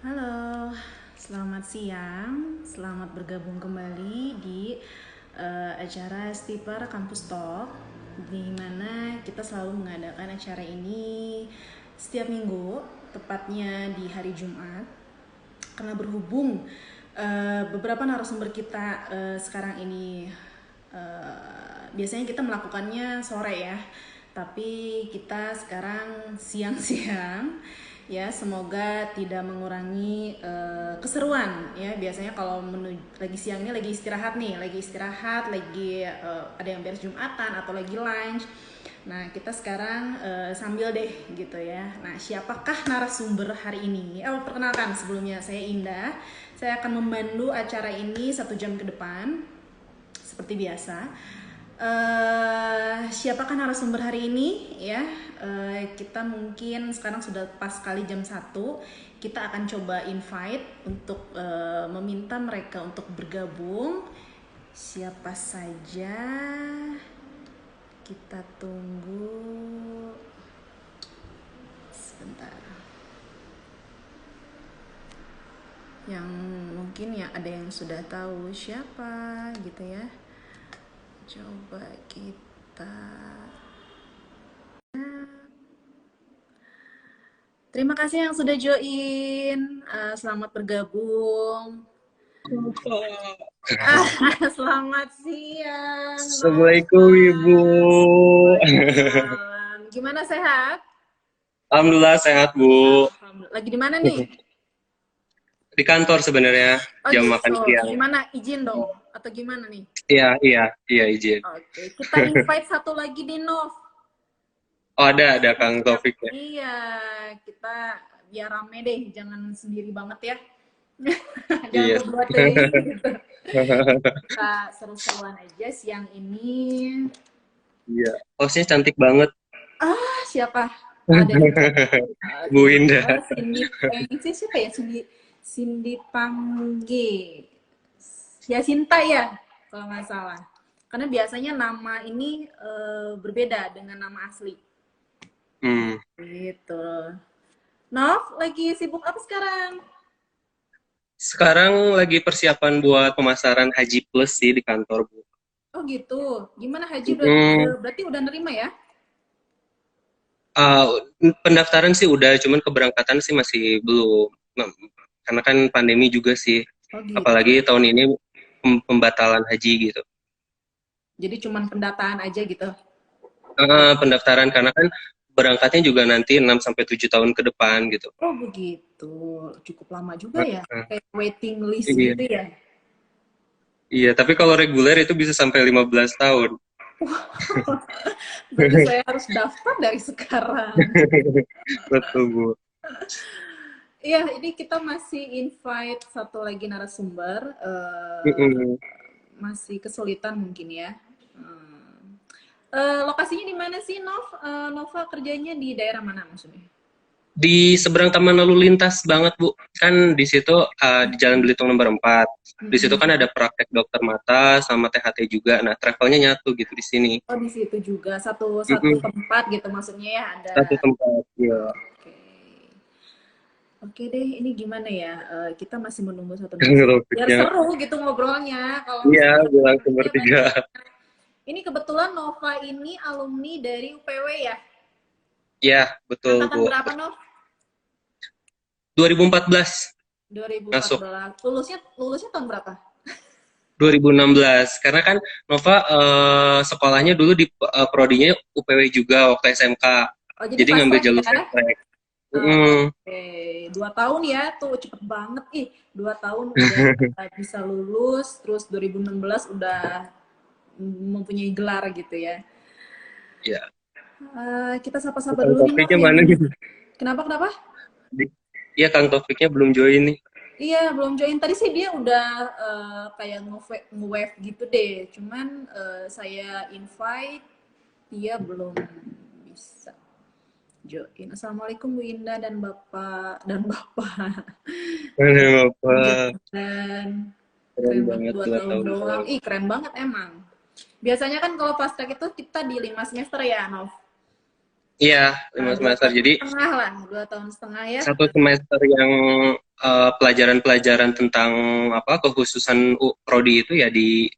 Halo, selamat siang. Selamat bergabung kembali di acara Stiper Kampus Talk, di mana kita selalu mengadakan acara ini setiap minggu, tepatnya di hari Jumat. Karena berhubung beberapa narasumber kita sekarang ini biasanya kita melakukannya sore ya, tapi kita sekarang siang-siang ya. Semoga tidak mengurangi keseruan ya. Biasanya kalau lagi siang ini lagi istirahat nih, lagi ada yang beres Jumatan atau lagi lunch. Nah, kita sekarang sambil deh gitu ya. Nah, siapakah narasumber hari ini? Perkenalkan, sebelumnya saya Indah. Saya akan memandu acara ini 1 jam ke depan seperti biasa. Siapakah narasumber hari ini ya? Kita mungkin sekarang sudah pas kali jam 1. Kita akan coba invite untuk meminta mereka untuk bergabung. Siapa saja? Kita tunggu sebentar. Yang mungkin ya ada yang sudah tahu siapa gitu ya. Coba kita. Terima kasih yang sudah join. Selamat bergabung. Selamat siang. Assalamualaikum Ibu. Waalaikumsalam. Gimana, sehat? Alhamdulillah sehat Bu. Alhamdulillah. Lagi di mana nih? Di kantor sebenarnya Oh jam makan gitu. siang. Gimana? Izin dong? Atau gimana nih? Iya iya iya izin. Oke, kita invite satu lagi di Nov. Oh ada Kang Taufik ya. Iya, kita biar rame deh, jangan sendiri banget ya. Jangan Iya. berdua deh gitu. Kita seru-seruan aja siang ini. Iya. Hostnya cantik bank Siapa? Ada nih. Bu Oke, Indah. Cindy siapa ya? Cindy Pangge. Ya Sinta ya, kalau nggak salah. Karena biasanya nama ini berbeda dengan nama asli. Hmm. Gitu. Nov, lagi sibuk apa sekarang? Sekarang lagi persiapan buat pemasaran Haji Plus sih di kantor Bu. Oh gitu. Gimana Haji Hmm. berarti udah nerima ya? Uh, Pendaftaran sih udah, cuman keberangkatan sih masih belum. Nah, karena kan pandemi juga sih. Oh gitu. Apalagi tahun ini pembatalan haji gitu. Jadi cuman pendataan aja gitu. Pendaftaran karena kan berangkatnya juga nanti 6 sampai 7 tahun ke depan gitu. Oh begitu. Cukup lama juga ya. Heeh. Kayak waiting list Iya. gitu ya. Iya, tapi kalau reguler itu bisa sampai 15 tahun. Berarti saya harus daftar dari sekarang. Betul, Bu. Iya, ini kita masih invite satu lagi narasumber. Mm-mm. Masih kesulitan mungkin ya. Lokasinya di mana sih, Nov? Nova kerjanya di daerah mana maksudnya? Di seberang Taman Lalu Lintas banget, Bu. Kan di situ di Jalan Belitung nomor 4. Di situ kan Mm-mm. ada praktek dokter mata sama THT juga. Nah, travelnya nyatu gitu di sini. Oh, di situ juga satu satu Mm-mm. tempat gitu maksudnya ya ada. Satu tempat, ya. Oke. Oke deh, ini gimana ya? Kita masih menunggu satu narasumber. Biar Topiknya, seru gitu ngobrolnya. Kalau iya, misalnya bilang narasumbernya bertiga. banyak. Ini kebetulan Nova ini alumni dari UPW ya. Ya, betul, Angkatan Bu. berapa, Nov? 2014 masuk. 2014. Lulusnya tahun berapa? 2016 karena kan Nova sekolahnya dulu di prodinya UPW juga waktu SMK, Oh, jadi jadi fast ngambil track jalur ya? fast track. Oke, 2 tahun ya, tuh cepet banget. 2 tahun udah bisa lulus, terus 2016 udah mempunyai gelar gitu ya. Ya, Kita sapa-sapa Kang dulu nih, Nov, Taufiknya yang mana nih? kenapa? Iya, Kang Taufiknya belum join nih. Iya, belum join. Tadi sih dia udah kayak nge-wave gitu deh. Cuman saya invite, dia belum bisa join. Assalamualaikum Bu Indah dan Bapak. Mana Bapak Bapak? dan Keren keren banget banget 2 tahun 2 tahun doang. doang. Ih, keren banget emang. Biasanya kan kalau fast track itu kita di 5 semester ya, Nov. Iya, 5 Dua semester. tahun Jadi setengah lah, 2 tahun setengah ya. 1 semester yang pelajaran-pelajaran tentang apa kekhususan prodi itu ya di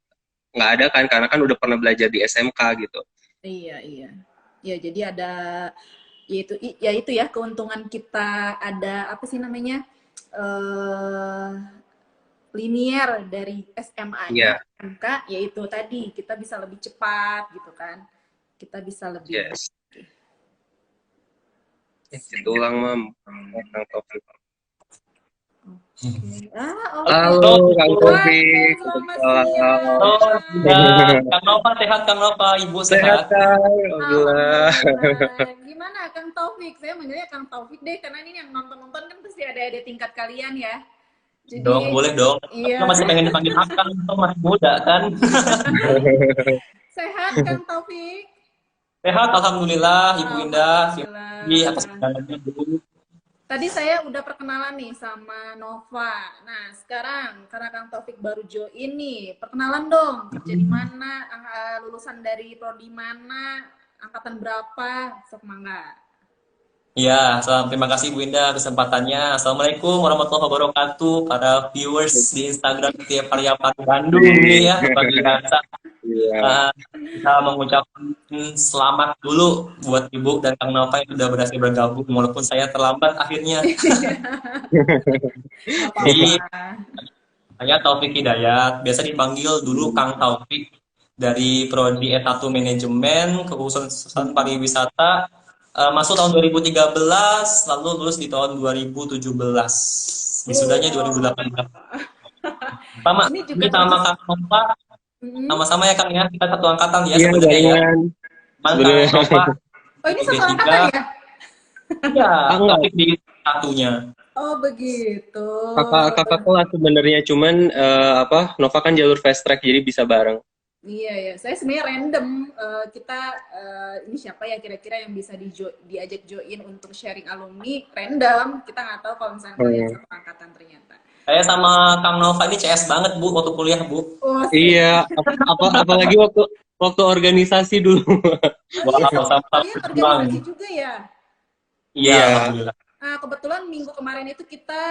nggak ada kan karena kan udah pernah belajar di SMK gitu. Iya, iya. Ya, jadi ada ya itu ya keuntungan kita ada apa sih namanya? eh Linier dari SMA-nya Iya, MK, yaitu tadi kita bisa lebih cepat gitu kan. Kita bisa lebih. yes. Itu ulang mam. Kang Taufik. Oke. Halo Kang Oke, Taufik. selamat Waalaikumsalam. Oh, siang. tidak. Kang Nova sehat, Kang Nova. Ibu Sehat sehat. Kang, alhamdulillah. Alhamdulillah. Gimana Kang Taufik? Saya manggilnya Kang Taufik deh, karena ini yang nonton-nonton kan pasti ada tingkat kalian ya. Dong, Jadi, boleh dong. Kita iya. masih pengen dipanggil Akang, itu masih muda kan? Sehat Kang Taufik? Sehat, Alhamdulillah, Ibu Indah. Terima kasih atas Alhamdulillah. undangannya, Bu. Tadi saya udah perkenalan nih sama Nova. Nah, sekarang karena Kang Taufik baru join nih, perkenalan dong. Kerja di mana, lulusan dari prodi mana, angkatan berapa, sok mangga. Ya, terima kasih Bu Indah kesempatannya. Assalamualaikum warahmatullahi wabarakatuh. Para viewers di Instagram tiap hari Bandung nih ya, luar biasa. Iya. Kita mengucapkan selamat dulu buat Ibu dan Kang Nova yang sudah berhasil bergabung, walaupun saya terlambat akhirnya. Gak Jadi, apa-apa. saya Taufik Hidayat, biasa dipanggil dulu Kang Taufik dari Prodi S1 Manajemen, kekhususan pariwisata, masuk tahun 2013, lalu lulus di tahun 2017. Wisudanya Wow. 2018. Sama, Ini ini juga sama termasuk. Kang Nova, Mm-mm. sama-sama ya Kang ya, kita satu angkatan ya Iya sebenarnya ya. barengan. Cuman Kang Sebenarnya. Nova Oh, ini di satu D3, angkatan ya? ya, Enggak, Taufik di satunya. Oh, begitu. kakak kelas sebenarnya cuman apa Nova kan jalur fast track jadi bisa bareng. Iya ya, saya sebenarnya random. Kita ini siapa ya kira-kira yang bisa diajak join untuk sharing alumni random. Kita nggak tahu kalau misalnya kalian Hmm. satu angkatan ternyata. Saya sama Kang Nova ini CS banget Bu, waktu kuliah Bu. Oh, sih. Iya, apalagi waktu organisasi dulu. Oh iya, Wow, sama kalian Bang. organisasi juga ya? Iya, Iya. Alhamdulillah. Nah, kebetulan minggu kemarin itu kita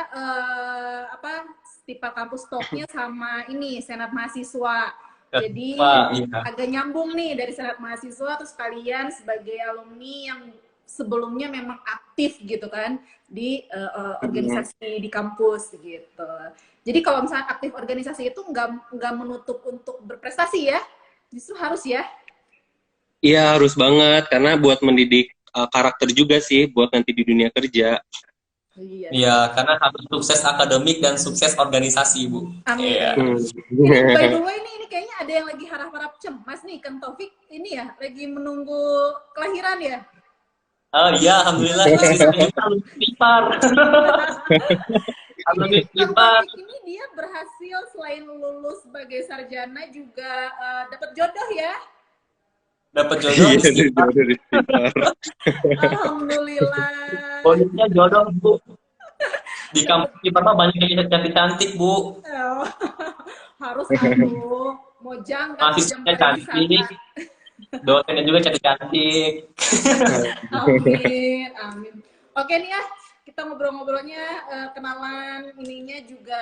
apa Stipa Kampus Talk-nya sama ini Senat Mahasiswa. Jadi Pak, iya. agak nyambung nih dari Senat Mahasiswa terus kalian sebagai alumni yang sebelumnya memang aktif gitu kan di organisasi di kampus gitu. Jadi kalau misalnya aktif organisasi itu nggak menutup untuk berprestasi ya, justru harus ya. Iya harus banget karena buat mendidik karakter juga sih buat nanti di dunia kerja. Iya. Iya, karena harus sukses akademik dan sukses organisasi, Bu. Amin. Iya. Hmm. Ini by the way ini kayaknya ada yang lagi harap-harap cemas nih, Kang Taufik ini ya lagi menunggu kelahiran ya. Oh iya, Alhamdulillah. Istri saya juga alumni Unpar. Alumni Ini Kang Unpar. Taufik ini dia berhasil selain lulus sebagai sarjana juga dapat jodoh ya. Dapat jodoh Iya istighfar. dari Stiper. Alhamdulillah. Bonusnya jodoh, Bu. Di kampus Unpar mah banyak yang cantik-cantik, Bu. Oh, harus aku mojang kan mojang Mahasiswanya cantik. pariwisata. Dosennya juga cantik-cantik. Amin, amin. Oke nih ya, kita ngobrol-ngobrolnya kenalan ininya juga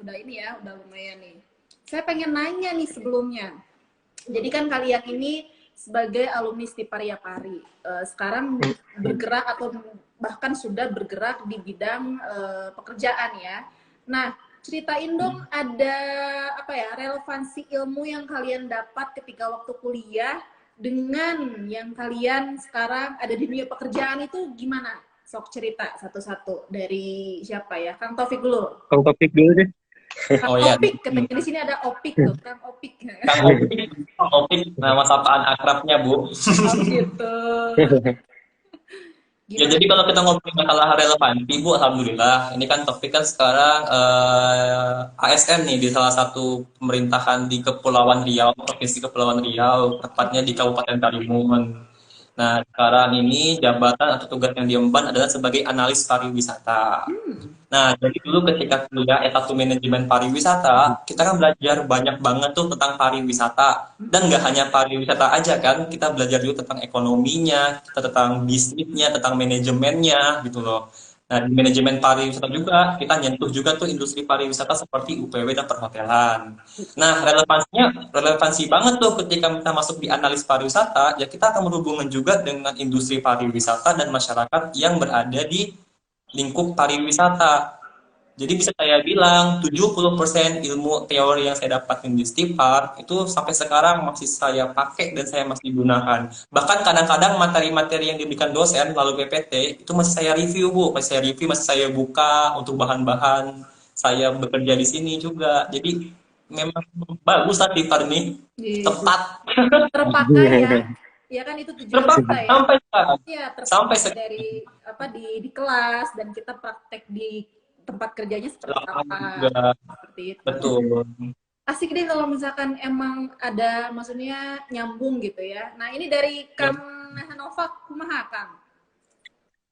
udah ini ya, udah lumayan nih. Saya pengen nanya nih sebelumnya. Jadi kan kalian ini sebagai alumni Stiparia Pari, sekarang bergerak atau bahkan sudah bergerak di bidang pekerjaan ya. Nah, ceritain dong ada apa ya relevansi ilmu yang kalian dapat ketika waktu kuliah dengan yang kalian sekarang ada di dunia pekerjaan itu gimana? Sok cerita satu-satu dari siapa ya? Kang Taufik dulu. Kang Topik dulu deh. Kang Oh iya. Opik, katanya di sini ada Opik tuh, Kang Opik. Kang Opik, Kang Opik, nama sapaan akrabnya, Bu. Oh gitu. Ya, Gimana? jadi kalau kita ngomongin masalah relevansi, Bu, Alhamdulillah. Ini kan topik kan sekarang ASN nih di salah satu pemerintahan di Kepulauan Riau, Provinsi Kepulauan Riau, tepatnya di Kabupaten Karimun. Nah, sekarang ini jabatan atau tugas yang diemban adalah sebagai analis pariwisata. Nah, jadi dulu ketika kuliah S1 Manajemen Pariwisata, kita kan belajar banyak banget tuh tentang pariwisata. Dan nggak hanya pariwisata aja kan, kita belajar juga tentang ekonominya, kita tentang bisnisnya, tentang manajemennya gitu loh. Nah, di manajemen pariwisata juga kita nyentuh juga tuh industri pariwisata seperti UPW dan perhotelan. Nah, relevansi banget tuh ketika kita masuk di analis pariwisata, ya kita akan berhubungan juga dengan industri pariwisata dan masyarakat yang berada di lingkup pariwisata. Jadi bisa saya bilang 70% ilmu teori yang saya dapatin di Stipar itu sampai sekarang masih saya pakai dan saya masih gunakan. Bahkan kadang-kadang materi-materi yang diberikan dosen lalu PPT itu masih saya review, Bu. Masih saya review, masih saya buka untuk bahan-bahan saya bekerja di sini juga. Jadi memang bagus lah Stipar ini. Gitu. Tepat. Terpakai ya. Ya kan itu tujuan kita Terpakai ya. sampai sekarang. Iya, Sampai terpakai sekarang. dari apa di kelas dan kita praktek di tempat kerjanya seperti Lapangan apa. juga. Seperti itu. Betul. Asik deh kalau misalkan emang ada maksudnya nyambung gitu ya. Nah, ini dari Ya. Kang Nova kumaha Kang?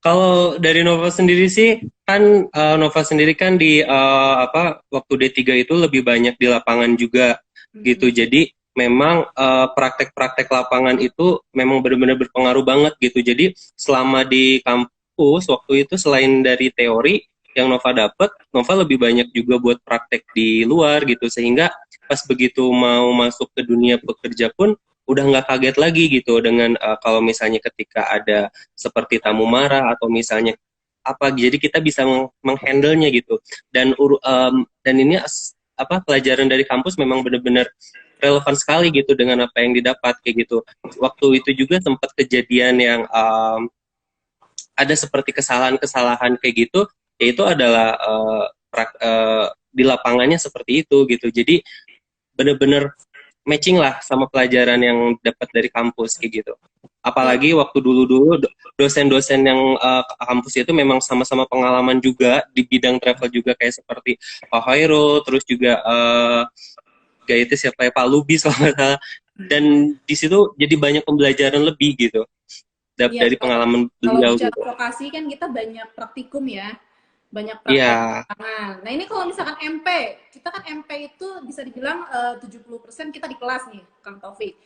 Kalau dari Nova sendiri sih kan Nova sendiri kan di waktu D3 itu lebih banyak di lapangan juga gitu. Jadi memang praktek-praktek lapangan itu memang benar-benar berpengaruh banget gitu. Jadi selama di kampus waktu itu selain dari teori yang Nova dapat, Nova lebih banyak juga buat praktek di luar gitu sehingga pas begitu mau masuk ke dunia pekerja pun udah nggak kaget lagi gitu dengan kalau misalnya ketika ada seperti tamu marah atau misalnya apa, jadi kita bisa menghandle-nya gitu. Dan ini pelajaran dari kampus memang benar-benar relevan sekali gitu dengan apa yang didapat kayak gitu. Waktu itu juga sempat kejadian yang ada seperti kesalahan-kesalahan kayak gitu, yaitu adalah di lapangannya seperti itu gitu. Jadi benar-benar matching lah sama pelajaran yang dapat dari kampus kayak gitu. Apalagi waktu dulu-dulu dosen-dosen yang kampus itu memang sama-sama pengalaman juga di bidang travel juga kayak seperti Pak Hoirul, terus juga kayak itu siapa ya, Pak Lubis kalau nggak salah. Dan di situ jadi banyak pembelajaran lebih gitu Iya, dari pengalaman kalau beliau bicara gitu. vokasi kan kita banyak praktikum ya, banyak praktek Iya, lapangan. Nah ini kalau misalkan MP, kita kan MP itu bisa dibilang 70% kita di kelas nih, Kang Taufik.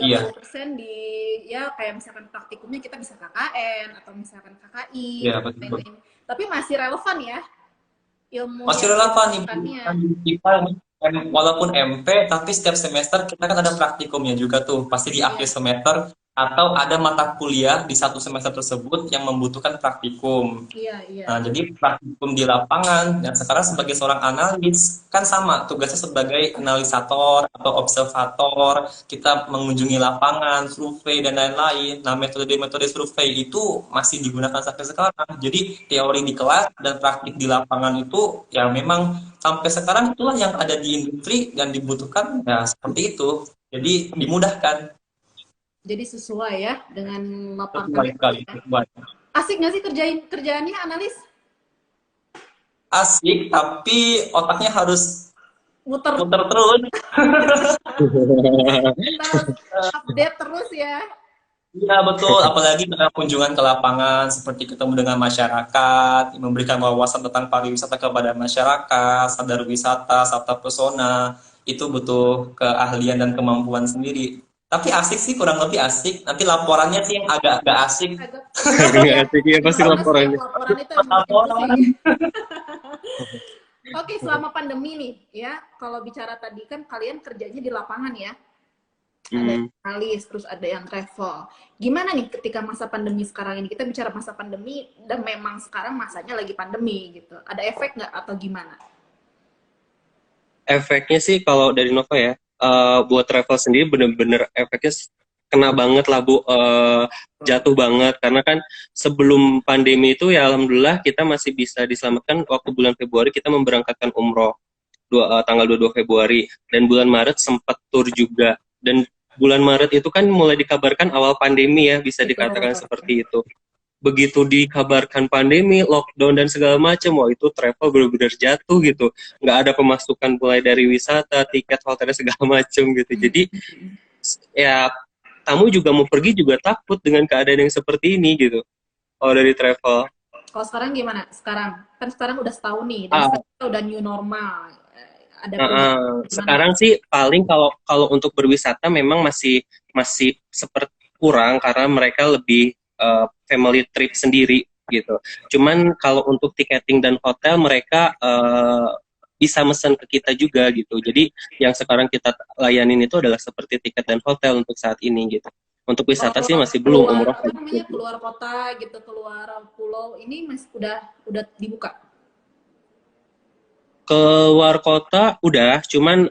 Iya. 30% di ya kayak misalkan praktikumnya kita bisa KKN atau misalkan KKI Iya, dan betul. lain-lain. Tapi masih relevan ya ilmu Masih yang relevan nih, Bu. dilakukannya. Kan kita walaupun MP, tapi setiap semester kita kan ada praktikumnya juga tuh, pasti di akhir Iya, semester atau ada mata kuliah di satu semester tersebut yang membutuhkan praktikum. iya, iya. Nah, jadi praktikum di lapangan, dan sekarang sebagai seorang analis, kan sama tugasnya sebagai analisator atau observator, kita mengunjungi lapangan, survei, dan lain-lain. Nah, metode-metode survei itu masih digunakan sampai sekarang. Jadi, teori di kelas dan praktik di lapangan itu, ya memang sampai sekarang itulah yang ada di industri dan dibutuhkan, ya seperti itu. Jadi, dimudahkan. Jadi sesuai ya dengan lapangan Sesuai itu sekali. ya. Sesuai. Asik nggak sih kerjaannya analis? Asik, tapi otaknya harus Muter muter terus. terus, update terus ya. Iya betul, apalagi dengan kunjungan ke lapangan, seperti ketemu dengan masyarakat, memberikan wawasan tentang pariwisata kepada masyarakat, sadar wisata, sabta pesona, itu butuh keahlian dan kemampuan sendiri. Tapi asik sih, kurang lebih asik. Nanti laporannya sih yang agak-agak asik. Agak nggak ya. asik ya pasti Gimana sih laporannya. laporan itu yang bikin Laporan. pusing. Oke, selama pandemi nih ya, kalau bicara tadi kan kalian kerjanya di lapangan ya. Ada yang analis, terus ada yang travel. Gimana nih ketika masa pandemi sekarang ini? Kita bicara masa pandemi dan memang sekarang masanya lagi pandemi gitu. Ada efek nggak atau gimana? Efeknya sih kalau dari Nova ya, buat travel sendiri bener-bener efeknya kena banget lah Bu, jatuh banget karena kan sebelum pandemi itu ya alhamdulillah kita masih bisa diselamatkan. Waktu bulan Februari kita memberangkatkan umroh tanggal 22 Februari, dan bulan Maret sempat tur juga, dan bulan Maret itu kan mulai dikabarkan awal pandemi ya, bisa dikatakan seperti itu. Begitu dikabarkan pandemi, lockdown dan segala macam, wah itu travel benar-benar jatuh gitu. Nggak ada pemasukan mulai dari wisata, tiket, hotel segala macam gitu. Jadi ya kamu juga mau pergi juga takut dengan keadaan yang seperti ini gitu. Kalau dari travel. Kalau sekarang gimana? Sekarang udah setahun nih, dan sekarang udah new normal. Ada perubahan Sekarang sih paling kalau untuk berwisata memang masih seperti kurang karena mereka lebih family trip sendiri. gitu. Cuman kalau untuk tiketing dan hotel mereka bisa mesen ke kita juga gitu. Jadi yang sekarang kita layanin itu adalah seperti tiket dan hotel untuk saat ini gitu. Untuk wisata sih masih belum, Keluar umroh. apa namanya, keluar kota gitu, keluar pulau ini masih udah dibuka. Keluar kota udah, cuman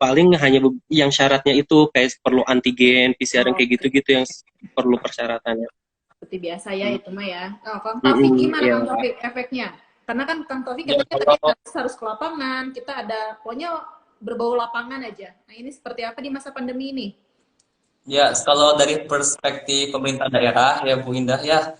paling hanya yang syaratnya itu kayak perlu antigen, PCR yang kayak gitu-gitu yang perlu persyaratannya. Seperti biasa ya itu mah ya. Oh, Kang Taufik gimana Iya. Kang Taufik efeknya? Karena kan Kang Taufik Ya, katanya kalau harus ke lapangan, kita ada pokoknya berbau lapangan aja. Nah ini seperti apa di masa pandemi ini? Ya, kalau dari perspektif pemerintah daerah ya Bu Indah ya,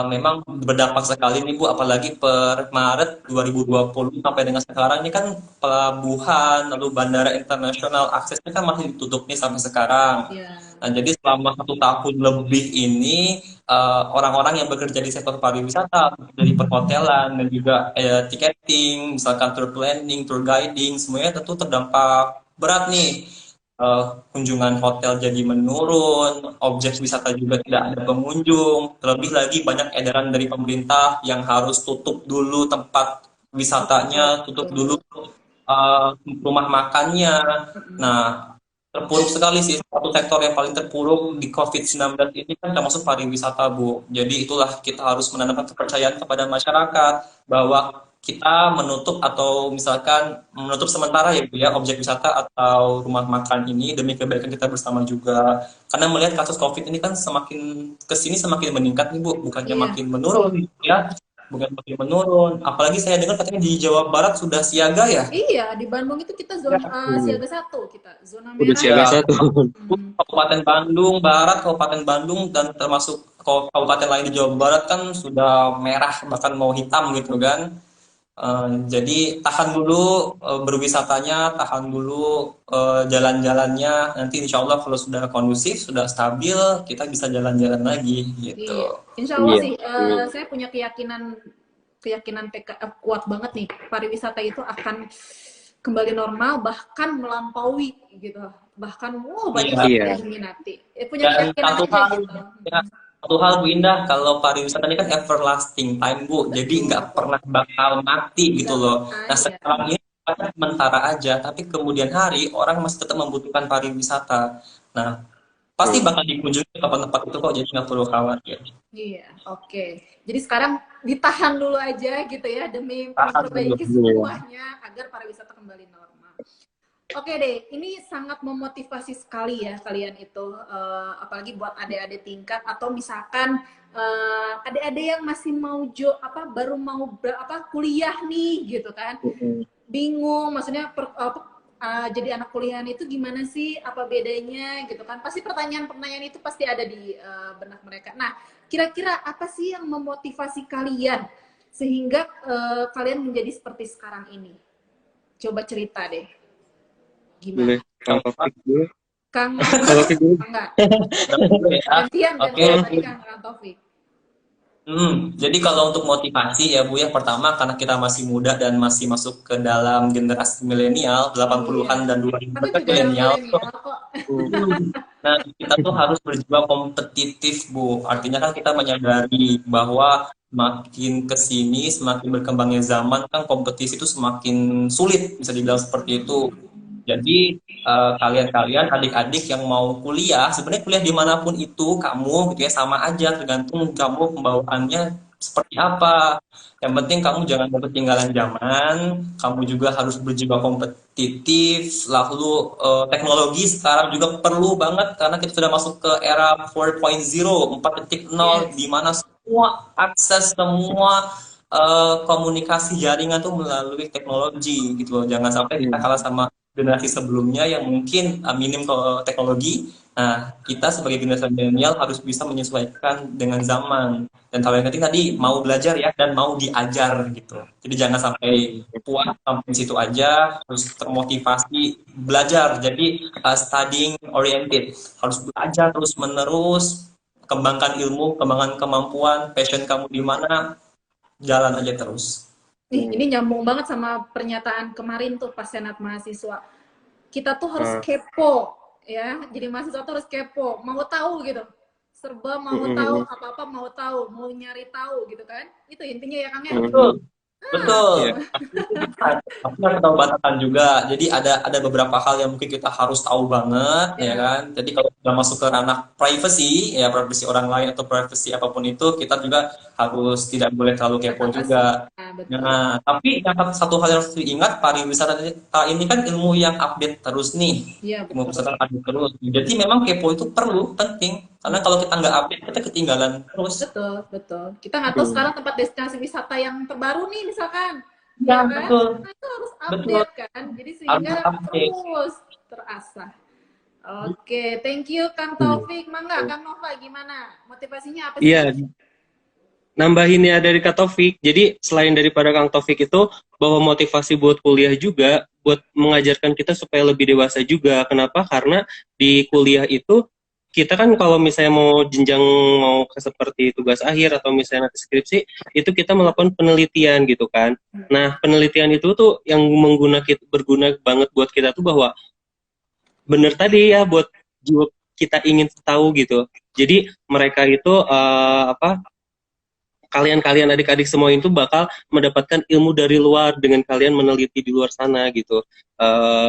memang berdampak sekali nih Bu, apalagi per Maret 2020 sampai dengan sekarang ini kan pelabuhan lalu bandara internasional aksesnya kan masih ditutup nih sampai sekarang. Ya. Nah, jadi selama 1 tahun lebih ini orang-orang yang bekerja di sektor pariwisata dari perhotelan dan juga tiketing, misalkan tour planning, tour guiding, semuanya tentu terdampak berat nih. Kunjungan hotel jadi menurun, objek wisata juga tidak ada pengunjung, terlebih lagi banyak edaran dari pemerintah yang harus tutup dulu tempat wisatanya, tutup dulu rumah makannya. Nah, terpuruk sekali sih. Satu sektor yang paling terpuruk di COVID-19 ini kan termasuk pariwisata, Bu. Jadi itulah kita harus menanamkan kepercayaan kepada masyarakat bahwa kita menutup atau misalkan menutup sementara ya Bu ya objek wisata atau rumah makan ini demi kebaikan kita bersama juga. Karena melihat kasus COVID ini kan semakin kesini semakin meningkat nih Bu, bukannya Iya. makin menurun ya. Bukan makin menurun. Apalagi saya dengar katanya di Jawa Barat sudah siaga ya. Iya, di Bandung itu kita zona siaga 1 kita, zona Udah merah. siaga Ya, satu. Kabupaten Bandung Barat, Kabupaten Bandung, dan termasuk kabupaten lain di Jawa Barat kan sudah merah, bahkan mau hitam gitu kan. Jadi tahan dulu berwisatanya, tahan dulu jalan-jalannya. Nanti insya Allah kalau sudah kondusif, sudah stabil, kita bisa jalan-jalan lagi Iya, gitu. insya Allah Iya. sih saya punya keyakinan kuat banget nih, pariwisata itu akan kembali normal bahkan melampaui gitu, bahkan banyak Iya. Iya. yang diminati. Punya Dan keyakinan satu aja hal, gitu. ya, satu hal Bu Indah, kalau pariwisata ini kan everlasting time Bu, jadi nggak Betul. pernah bakal mati gitu Nggak loh. pernah, Nah iya. sekarang ini sifatnya sementara aja, tapi kemudian hari orang masih tetap membutuhkan pariwisata. Nah pasti bakal dikunjungi tempat-tempat itu kok, jadi nggak perlu khawatir. Iya, oke. Jadi sekarang ditahan dulu aja gitu ya demi Tahan dulu. memperbaiki semuanya agar pariwisata kembali normal. Oke deh, ini sangat memotivasi sekali ya kalian itu, apalagi buat adik-adik tingkat atau misalkan adik-adik yang masih mau baru mau kuliah nih gitu kan, bingung, maksudnya jadi anak kuliahan itu gimana sih, apa bedanya gitu kan, pasti pertanyaan-pertanyaan itu pasti ada di benak mereka. Nah, kira-kira apa sih yang memotivasi kalian sehingga kalian menjadi seperti sekarang ini? Coba cerita deh. Gimana? Boleh. Kang Taufik dulu. Kang Kang Taufik dulu. enggak. Ya. Gantian Oke. tadi Kang Taufik. Jadi kalau untuk motivasi ya Bu ya, pertama karena kita masih muda dan masih masuk ke dalam generasi milenial, 80-an dan 2000-an Aku kan juga milenial. milenial kok. Nah, kita tuh harus berjiwa kompetitif, Bu. Artinya kan kita menyadari bahwa makin ke sini, semakin berkembangnya zaman, kan kompetisi itu semakin sulit, bisa dibilang seperti itu. Jadi, kalian-kalian, adik-adik yang mau kuliah, sebenarnya kuliah dimanapun itu, kamu gitu ya, sama aja, tergantung kamu pembawaannya seperti apa. Yang penting kamu jangan ketinggalan zaman, kamu juga harus berjiwa kompetitif, lalu teknologi sekarang juga perlu banget karena kita sudah masuk ke era 4.0, 4.0 Yes. di mana semua akses semua komunikasi jaringan tuh melalui teknologi gitu loh. Jangan sampai kita kalah sama generasi sebelumnya yang mungkin minim ke teknologi. Nah, kita sebagai generasi milenial harus bisa menyesuaikan dengan zaman. Dan kalau yang penting tadi mau belajar ya dan mau diajar gitu. Jadi jangan sampai puas sampai di situ aja, harus termotivasi belajar. Jadi studying oriented, harus belajar terus menerus, kembangkan ilmu, kembangkan kemampuan, passion kamu di mana, jalan aja terus. Ini nyambung banget sama pernyataan kemarin tuh pas senat mahasiswa. Kita tuh harus kepo ya. Jadi mahasiswa tuh harus kepo, mau tahu gitu. serba mau tahu, Mm-mm. apa-apa mau tahu, mau nyari tahu gitu kan. Itu intinya ya Kang ya. Betul, Mm-mm. betul. Iya. Tapi kan tahu batasan juga. Jadi ada beberapa hal yang mungkin kita harus tahu banget, ya Ya, kan. Jadi kalau sudah masuk ke ranah privacy, ya privacy orang lain atau privacy apapun itu, kita juga harus tidak boleh terlalu kepo batasi. juga. Nah, betul. Nah, tapi yang satu hal yang harus diingat, pariwisata ini kan ilmu yang update terus nih. Iya, Ilmu betul. wisata update terus. Jadi memang kepo itu perlu, penting. Karena kalau kita nggak update, kita ketinggalan terus. Betul, betul. Kita nggak tahu Hmm. sekarang tempat destinasi wisata yang terbaru nih misalkan. Ya, Ya kan? betul. Nah, itu harus Betul. update kan. Jadi Harus sehingga update. terus terasah. Oke, thank you Kang Hmm. Taufik. Mangga, Kang Nova gimana? Motivasinya apa sih? Iya, nambahin ya dari Kak Taufik. Jadi selain daripada Kang Taufik itu bahwa motivasi buat kuliah juga buat mengajarkan kita supaya lebih dewasa juga. Kenapa? Karena di kuliah itu kita kan kalau misalnya mau jenjang mau ke seperti tugas akhir atau misalnya nanti skripsi itu kita melakukan penelitian gitu kan. Nah, penelitian itu tuh yang berguna banget buat kita tuh bahwa bener tadi ya buat jiwa kita ingin tahu gitu. Jadi mereka itu apa kalian-kalian adik-adik semua itu bakal mendapatkan ilmu dari luar dengan kalian meneliti di luar sana gitu.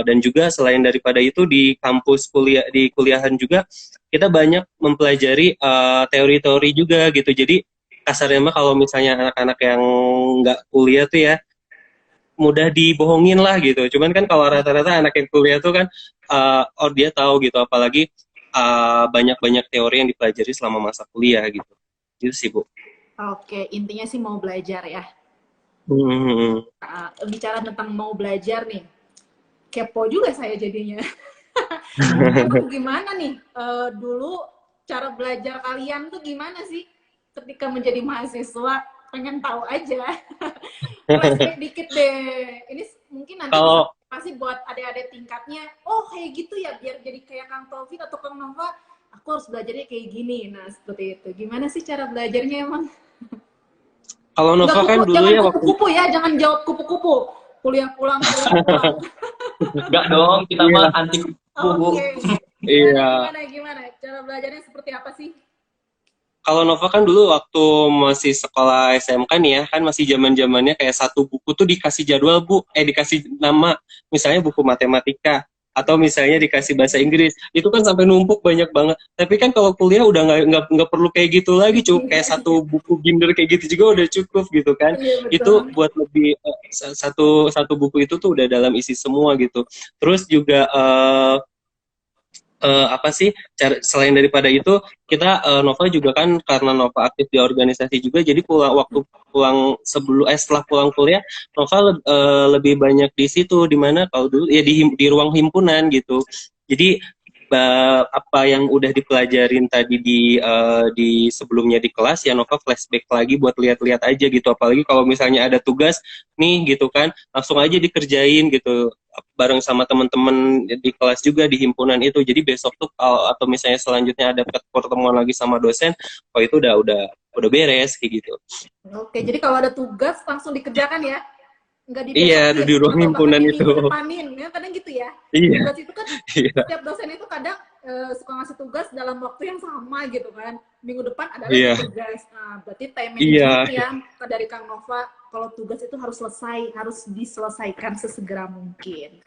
Dan juga selain daripada itu di kampus kuliah di kuliahan juga kita banyak mempelajari teori-teori juga gitu. Jadi kasarnya mah kalau misalnya anak-anak yang nggak kuliah tuh ya mudah dibohongin lah gitu. Cuman kan kalau rata-rata anak yang kuliah tuh kan oh dia tahu gitu. Apalagi banyak-banyak teori yang dipelajari selama masa kuliah gitu. Gitu sih Bu. Oke, intinya sih mau belajar ya. Hmm. Bicara tentang mau belajar nih, kepo juga saya jadinya. Emang gimana nih dulu cara belajar kalian tuh gimana sih ketika menjadi mahasiswa? Pengen tahu aja. Flashback dikit deh. Ini mungkin nanti bisa Kalau pasti buat adik-adik tingkatnya. Oh kayak gitu ya biar jadi kayak Kang Taufik atau Kang Nova. Aku harus belajarnya kayak gini. Nah seperti itu. Gimana sih cara belajarnya emang? Nggak Nova kupu, kan dulu jangan ya waktu kupu-kupu ya. Jangan jawab kupu-kupu. Kuliah pulang, kuliah pulang. Enggak dong, kita mah iya anti kubu, Bu. Oke. Gimana, iya gimana, gimana? Cara belajarnya seperti apa sih? kalau Nova kan dulu waktu masih sekolah SMK nih ya kan masih zaman-zamannya kayak satu buku tuh dikasih jadwal Bu dikasih nama misalnya buku matematika atau misalnya dikasih bahasa Inggris itu kan sampai numpuk banyak banget tapi kan kalau kuliah udah nggak perlu kayak gitu lagi cukup kayak satu buku binder kayak gitu juga udah cukup gitu kan Iya itu betul. buat lebih satu satu buku itu tuh udah dalam isi semua gitu terus juga apa sih selain daripada itu kita Nova juga kan karena Nova aktif di organisasi juga jadi waktu pulang setelah pulang kuliah Nova lebih banyak di situ di mana kalau dulu ya di ruang himpunan gitu jadi apa yang udah dipelajarin tadi di sebelumnya di kelas ya Nova flashback lagi buat lihat-lihat aja gitu apalagi kalau misalnya ada tugas nih gitu kan langsung aja dikerjain gitu bareng sama teman-teman di kelas juga di himpunan itu. Jadi besok tuh atau misalnya selanjutnya ada pertemuan lagi sama dosen, oh itu udah beres kayak gitu. Oke, jadi kalau ada tugas langsung dikerjakan ya? Nggak Iya, dibesokin di ruang atau bahkan himpunan di itu. minggu depanin, ya kadang gitu ya. Iya, Tugas itu kan iya, setiap dosen itu kadang suka ngasih tugas dalam waktu yang sama gitu kan. Minggu depan ada lagi iya, tugas. Nah, berarti time iya, management ya dari Kang Nova. Kalau tugas itu harus selesai, harus diselesaikan sesegera mungkin.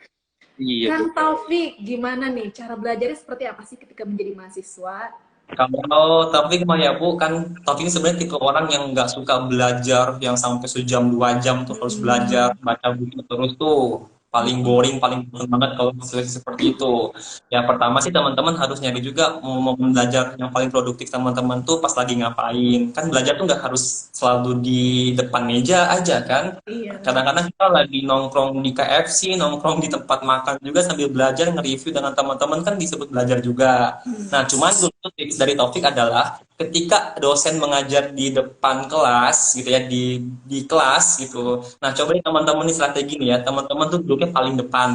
iya Kang betul. Taufik, gimana nih cara belajarnya seperti apa sih ketika menjadi mahasiswa? Kalau Taufik mah ya Bu, kan Taufik ini sebenarnya tipe orang yang nggak suka belajar yang sampai sejam 2 jam tuh harus belajar Hmm. baca buku terus tuh paling boring, paling boring banget kalau seperti itu. Ya pertama sih teman-teman harus nyari juga mau belajar yang paling produktif teman-teman tuh pas lagi ngapain. Kan belajar tuh nggak harus selalu di depan meja aja kan. Iya. Kadang-kadang kita lagi nongkrong di KFC, nongkrong di tempat makan juga sambil belajar nge-review dengan teman-teman kan disebut belajar juga. Nah, cuman dulu tips dari Taufik adalah ketika dosen mengajar di depan kelas gitu ya di kelas gitu. Nah, coba nih teman-teman nih strategi nih ya. Teman-teman tuh duduknya paling depan,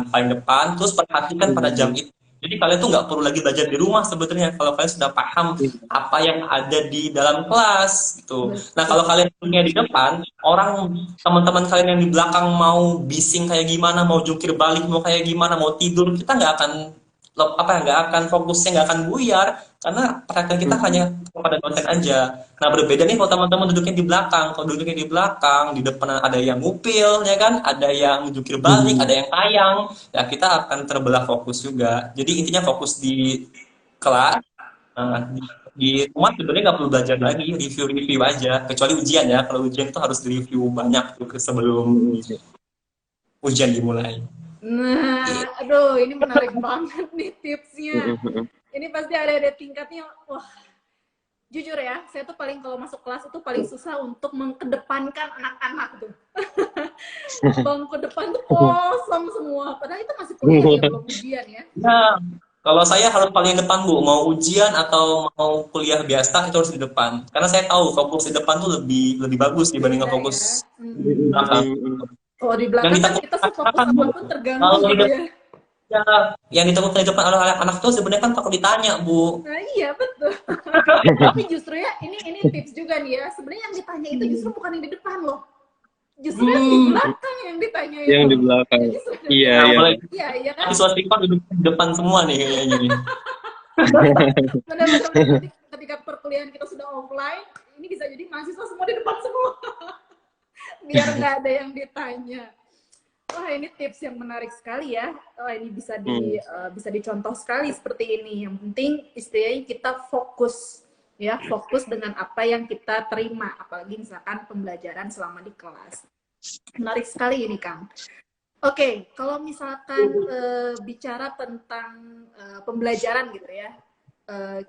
terus perhatikan pada jam Hmm, itu. Jadi kalian tuh nggak perlu lagi belajar di rumah sebetulnya kalau kalian sudah paham iya, apa yang ada di dalam kelas gitu. Nah, kalau Betul. kalian punya di depan, orang teman-teman kalian yang di belakang mau bising kayak gimana, mau jungkir balik, mau kayak gimana, mau tidur, kita nggak akan nggak akan fokusnya, nggak akan buyar karena perhatian kita hanya kepada dosen aja. Nah berbeda nih kalau teman-teman duduknya di belakang. Kalau duduknya di belakang, di depan ada yang ngupil, ya kan, ada yang jukir balik, ada yang tayang, ya kita akan terbelah fokus juga. Jadi intinya fokus di kelas. Nah, di rumah sebenarnya nggak perlu belajar lagi, review-review aja. Kecuali ujian ya, kalau ujian itu harus di-review banyak tuh sebelum ujian dimulai. Nah, Gitu. aduh, ini menarik banget nih tipsnya. Ini pasti ada tingkatnya. Wah, jujur ya, saya tuh paling kalau masuk kelas itu paling susah untuk mengedepankan anak-anak tuh. Bangku depan tuh kosong semua. Padahal itu masih kuliah ya, belum ujian ya. Nah, kalau saya harus paling depan Bu, mau ujian atau mau kuliah biasa itu harus di depan. Karena saya tahu fokus di depan tuh lebih lebih bagus dibandingkan Beda ya. fokus di Mm-mm. belakang. Kalau di Yang belakang kan kita ditakutkan sih fokus kan Bu, apapun terganggu kalau di gitu depan, ya. ya, yang ditakutkan di depan oleh anak-anak tuh sebenarnya kan takut ditanya Bu. Nah iya betul. Tapi justru ya ini tips juga nih ya. Sebenarnya yang ditanya itu justru bukan yang di depan loh. Justru yang di Hmm. belakang yang ditanya Yang itu. di belakang. Jadi Iya, sebenarnya Nah, iya. mulai iya iya kan. siswa siswa duduk di depan semua nih kayaknya nih. Benar-benar nanti ketika perkuliahan kita sudah offline, ini bisa jadi mahasiswa semua di depan semua. Biar nggak ada yang ditanya. Wah ini tips yang menarik sekali ya. Wah ini bisa dicontoh sekali seperti ini. Yang penting istilahnya kita fokus ya, fokus dengan apa yang kita terima. Apalagi misalkan pembelajaran selama di kelas. Menarik sekali ini Kang. Oke, kalau misalkan bicara tentang pembelajaran gitu ya,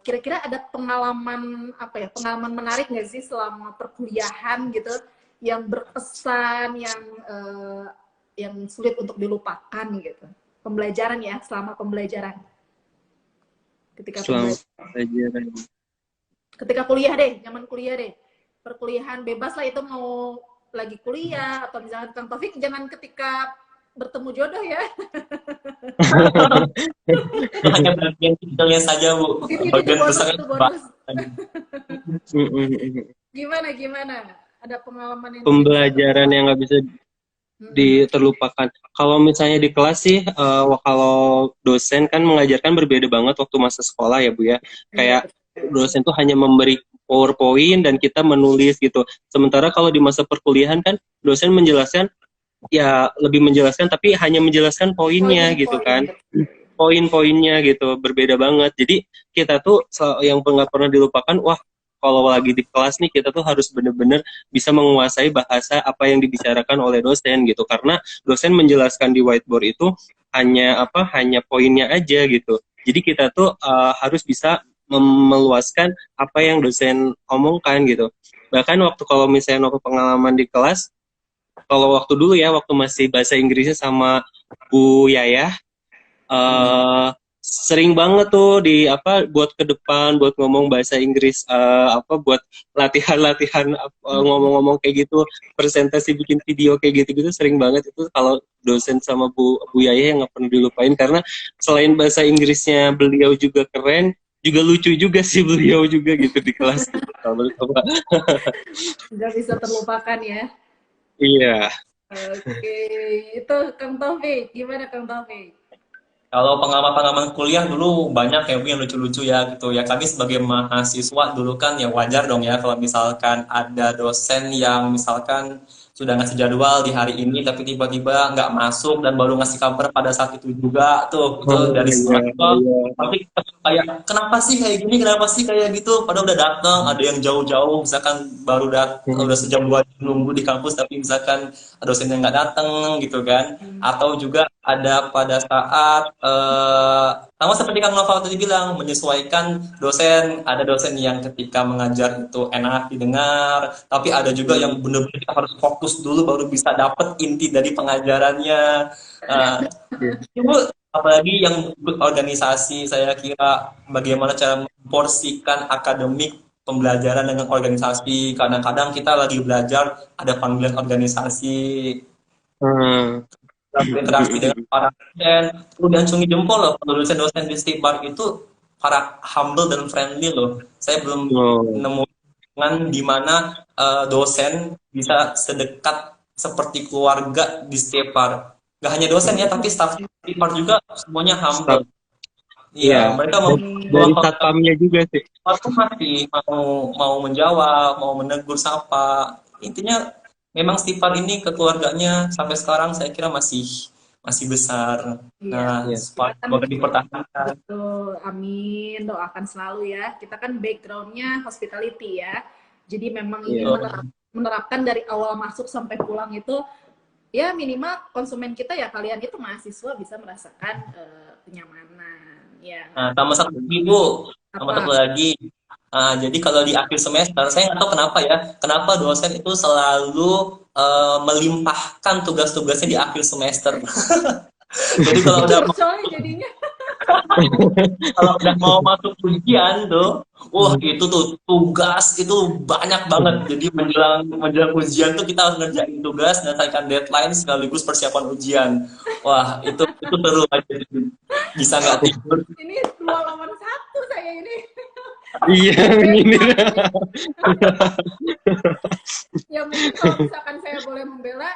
kira-kira ada pengalaman apa ya, pengalaman menarik nggak sih selama perkuliahan gitu, yang berpesan, yang sulit untuk dilupakan gitu, pembelajaran ya, selama pembelajaran, Selama pelajaran. ketika kuliah deh, nyaman kuliah deh, perkuliahan bebas lah itu mau lagi kuliah atau misalkan Kang Taufik jangan ketika bertemu jodoh ya. Itu hanya bagian kecilnya saja Bu. Itu Bagian bonus, besarnya itu bonus. Mm-mm. Gimana? Ada pengalaman yang tidak bisa Pembelajaran yang terlupakan? nggak bisa Mm-mm. diterlupakan. Kalau misalnya di kelas sih, kalau dosen kan mengajarkan berbeda banget waktu masa sekolah ya Bu ya. Iya, Kayak betul. dosen tuh hanya memberi PowerPoint dan kita menulis gitu. Sementara kalau di masa perkuliahan kan dosen menjelaskan, ya lebih menjelaskan tapi hanya menjelaskan poinnya gitu Poin-poin kan. betul. Poin-poinnya gitu berbeda banget. Jadi kita tuh yang nggak pernah dilupakan, wah kalau lagi di kelas nih kita tuh harus bener-bener bisa menguasai bahasa apa yang dibicarakan oleh dosen gitu, karena dosen menjelaskan di whiteboard itu hanya poinnya aja gitu. Jadi kita tuh harus bisa meluaskan apa yang dosen omongkan gitu. Bahkan waktu kalau misalnya waktu pengalaman di kelas, kalau waktu dulu ya waktu masih bahasa Inggrisnya sama Bu Yayah, eh sering banget tuh buat ke depan buat ngomong bahasa Inggris, buat latihan-latihan, ngomong-ngomong kayak gitu, presentasi bikin video kayak gitu-gitu sering banget itu kalau dosen sama Bu Yaya yang nggak pernah dilupain, karena selain bahasa Inggrisnya beliau juga keren, juga lucu juga sih beliau juga gitu di kelas gitu. Nggak bisa terlupakan ya. Iya. Oke, itu Kang Taufik. Gimana Kang Taufik? Kalau pengalaman-pengalaman kuliah dulu banyak ya Bu yang lucu-lucu ya gitu ya. Kami sebagai mahasiswa dulu kan ya wajar dong ya kalau misalkan ada dosen yang misalkan sudah ngasih jadwal di hari ini tapi tiba-tiba nggak masuk dan baru ngasih kabar pada saat itu juga tuh, itu Oh, dari iya, semester. iya. Tapi kayak kenapa sih kayak gini, kenapa sih kayak gitu, padahal udah datang, ada yang jauh-jauh misalkan baru udah sejam 2 jam nunggu di kampus tapi misalkan dosennya nggak datang gitu kan. Atau juga ada pada saat sama seperti Kang Nova tadi bilang, menyesuaikan dosen. Ada dosen yang ketika mengajar itu enak didengar, tapi ada juga yang benar-benar kita harus fokus dulu baru bisa dapet inti dari pengajarannya. Uh, Ibu, apalagi yang ikut organisasi, saya kira bagaimana cara memporsikan akademik pembelajaran dengan organisasi. Kadang-kadang kita lagi belajar, ada panggilan organisasi, Hmm. berinteraksi dengan para dosen, perlu diacungi jempol loh, dosen-dosen di Stibar itu para humble dan friendly loh. Saya belum Oh. nemu dengan di mana dosen bisa sedekat seperti keluarga di Stibar. Gak hanya dosen ya, tapi staf Stibar juga semuanya Staf. humble. Iya, Iya, mereka dari mewakafkan satpamnya juga sih. waktu masih mau mau menjawab, mau menegur sapa. Intinya memang Stipar ini keluarganya sampai sekarang saya kira masih masih besar. Iya, Nah, Iya. kita supaya kan semoga dipertahankan. betul, amin, doakan selalu ya. Kita kan backgroundnya hospitality ya, jadi memang ingin Iya. Betul. menerapkan dari awal masuk sampai pulang itu, ya minimal konsumen kita ya kalian itu mahasiswa bisa merasakan kenyamanan. Ya, Nah, tambah satu lagi, Bu. Tambah satu apa? lagi. Nah, jadi kalau di akhir semester, saya nggak tahu kenapa ya, kenapa dosen itu selalu melimpahkan tugas-tugasnya di akhir semester. Jadi Libur soalnya jadinya. kalau udah mau masuk ujian tuh, wah itu tuh tugas itu banyak banget. Jadi menjelang menjelang ujian tuh kita harus ngerjain tugas, menyelesaikan deadline sekaligus persiapan ujian. Wah itu seru aja. Bisa nggak tidur. Ini 2 lawan 1 saya ini. Iya, Backup nyindir. ini. Ya mungkin kalau misalkan saya boleh membela,